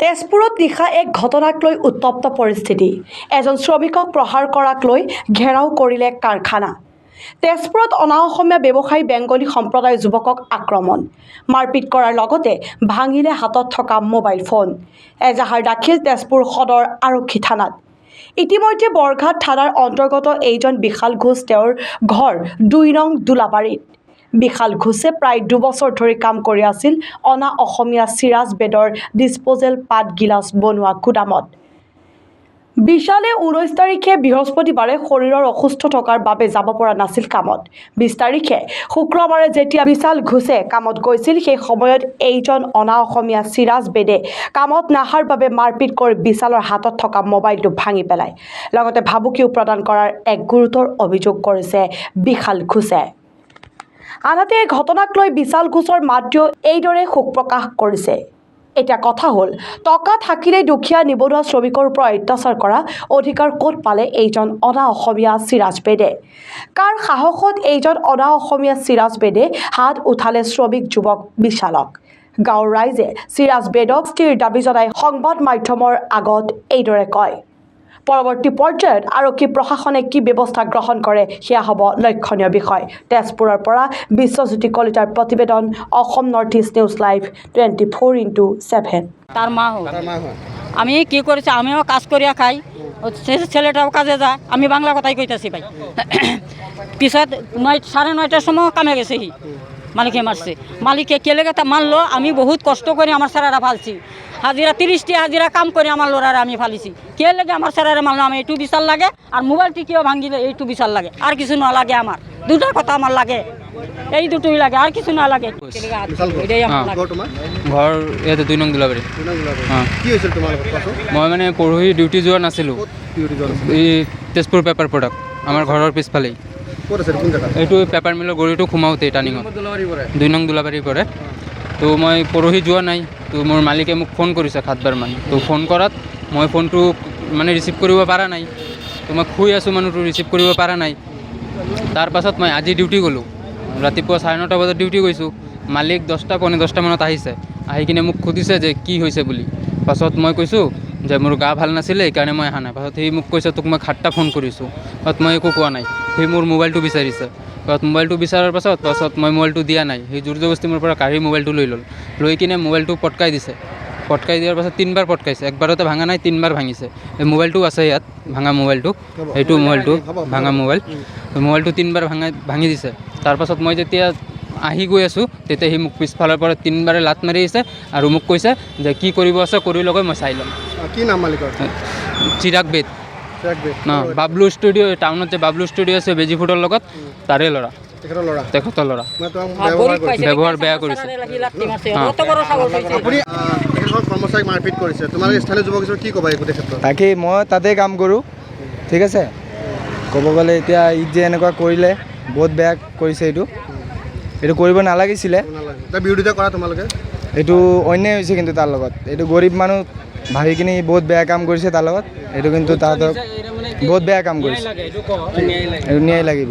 তেজপুৰত নিশা এক ঘটনাক লৈ উত্তপ্ত পৰিস্থিতি। এজন শ্ৰমিকক প্ৰহাৰ কৰাক লৈ ঘেৰাও কৰিলে কাৰখানা। তেজপুৰত অনা অসমীয়া ব্যৱসায়ী বেংগলী সম্প্ৰদায়ৰ যুৱকক আক্ৰমণ, মাৰপিট কৰাৰ লগতে ভাঙিলে হাতত থকা মোবাইল ফোন। এজাহাৰ দাখিল তেজপুৰ সদৰ আৰক্ষী থানাত। ইতিমধ্যে বৰঘাট থানাৰ অন্তৰ্গত এইজন বিশাল ঘোষ, তেওঁৰ ঘৰ ২ নং দোলাবাৰীত। বিশাল ঘোষে প্ৰায় ২ বছৰ ধৰি কাম কৰি আছিল অনা অসমীয়া চিৰাজ বেডৰ ডিছপ'জেল পাত গিলাচ বনোৱা গুদামত। বিশালে ১৯ তাৰিখে বৃহস্পতিবাৰে শৰীৰৰ অসুস্থ থকাৰ বাবে যাব পৰা নাছিল কামত। ২০ তাৰিখে শুক্ৰবাৰে যেতিয়া বিশাল ঘোষে কামত গৈছিল, সেই সময়ত এইজন অনা অসমীয়া চিৰাজ বেদে কামত নাহাৰ বাবে মাৰপিট কৰি বিশালৰ হাতত থকা মোবাইলটো ভাঙি পেলায়। লগতে ভাবুকিও প্ৰদান কৰাৰ এক গুৰুতৰ অভিযোগ কৰিছে বিশাল ঘোষে। আনহাতে এই ঘটনাক লৈ বিশাল ঘোষৰ মাতৃও এইদৰে শোক প্ৰকাশ কৰিছে। এতিয়া কথা হ'ল, টকা থাকিলেই দুখীয়া নিবনুৱা শ্ৰমিকৰ ওপৰত অত্যাচাৰ কৰা অধিকাৰ ক'ত পালে এইজন অনা অসমীয়া চিৰাজ বেদে? কাৰ সাহসত এইজন অনা অসমীয়া চিৰাজ বেদে হাত উঠালে শ্ৰমিক যুৱক বিশালক? গাঁৱৰ ৰাইজে চিৰাজ বেদক স্থিৰ দাবী জনাই সংবাদ মাধ্যমৰ আগত এইদৰে কয়। পৰৱৰ্তী পৰ্যায়ত আৰক্ষী প্ৰশাসনে কি ব্যৱস্থা গ্ৰহণ কৰে সেয়া হ'ব লক্ষণীয় বিষয়। তেজপুৰৰ পৰা বিশ্বজ্যোতি কলিতাৰ প্ৰতিবেদন, Assam north east news live 24/7। তার মা আমি কি করেছি, আমিও কাজ করিয়া খাই, ছেলেটাও কাজে যায়। আমি বাংলা কথাই কইতাছি ভাই। পিছত 9:30টার সময় কামে গেছে মালিকে মারছে। মালিকে কেলে গেতা মারলো, আমি বহুত কষ্ট করে আমার স্যারেরা ফালছি। হাজিরা 30টি হাজিরা কাম করে আমার লোরারে আমি ফালিছি। কে লাগে আমার স্যারেরা মারলো, আমি একটু বিশাল লাগে, আর মোবাইলটি কেউ ভাঙিলে একটু বিশাল লাগে, আর কিছু না লাগে। আমার দুটা কথা আমার লাগে, এই দুটোই লাগে, আর কিছু না লাগে। এটাই আমার লাগে। ঘৰ ইয়াতে 2 নং দোলাবাৰী। কি হৈছিল তোমাৰ লগত? মই মানে পৰহি ডিউটি যোৱা নাছিলোঁ, এই তেজপুৰ পেপাৰ প্ৰডাক্ট আমাৰ ঘৰৰ পিছফালেই। ক'ত আছে, কোন জেগাত? এইটো পেপাৰ মিলৰ গড়িটো সোমাওঁতে টাৰ্ণিঙত 2 নং দোলাবাৰী পৰে। তো মই পৰহি যোৱা নাই, তো মোৰ মালিকে মোক ফোন কৰিছে 7বাৰমান। তো ফোন কৰাত মই ফোনটো মানে ৰিচিভ কৰিব পৰা নাই। তো মই শুই আছোঁ, মানুহটো ৰিচিভ কৰিব পৰা নাই। তাৰ পাছত মই আজি ডিউটি গ'লোঁ, ৰাতিপুৱা 9:30 বজাত ডিউটি গৈছোঁ। মালিক 10টা পৌনে 10টা মানত আহিছে, আহি কিনে মোক সুধিছে যে কি হৈছে বুলি। পাছত মই কৈছোঁ যে মোৰ গা ভাল নাছিলে, সেইকাৰণে মই অহা নাই। পাছত সি মোক কৈছে তোক মই 7টা ফোন কৰিছোঁ, পাছত মই একো কোৱা নাই। সি মোৰ মোবাইলটো বিচাৰিছে। পাছত মোবাইলটো বিচাৰাৰ পাছত মই মোবাইলটো দিয়া নাই। সি জোৰ জবস্তি মোৰ পৰা কাঢ়ি মোবাইলটো লৈ ল'ল, লৈ কিনে মোবাইলটো পটকাই দিছে। পটকাই দিয়াৰ পাছত 3বাৰ পটকাইছে, একবাৰতে ভাঙা নাই, 3বাৰ ভাঙিছে। এই মোবাইলটো আছে ইয়াত, ভাঙা মোবাইলটো, সেইটো মোবাইলটো ভাঙা মোবাইল। মোবাইলটো 3বাৰ ভাঙি দিছে। তাৰপাছত মই যেতিয়া আহি গৈ আছোঁ, তেতিয়া সি মোক পিছফালৰ পৰা 3বাৰে লাত মাৰি আহিছে আৰু মোক কৈছে যে কি কৰিব আছে কৰি লগে, মই চাই ল'ম। কি নাম মালিকৰ? চিৰাগ বেদ। বাবলু ষ্টুডিঅ', টাউনত যে বাবলু ষ্টুডিঅ' আছে বেজি ফুডৰ লগত, তাৰে ল'ৰা, তেখেতৰ ল'ৰা। ব্যৱহাৰ বেয়া কৰিছে। আপুনি কৰ্মচাৰীক মাৰপিট কৰিছে, তোমালোকে স্থানীয় যুৱক হিচাপে কি ক'বা এই গোটেই ক্ষেত্ৰত? তাকে মই তাতে কাম কৰোঁ, ঠিক আছে। ক'ব গ'লে এতিয়া ই যে এনেকুৱা কৰিলে বহুত বেয়া কৰিছে। এইটো কৰিব নালাগিছিলে। বিৰোধিতা কৰা তোমালোকে? এইটো অন্যায় হৈছে কিন্তু তাৰ লগত। এইটো গৰীব মানুহ ভাবি কিনি বহুত বেয়া কাম কৰিছে তাৰ লগত। এইটো কিন্তু তাহাঁতক বহুত বেয়া কাম কৰিছে, এইটো ন্যায় লাগিব।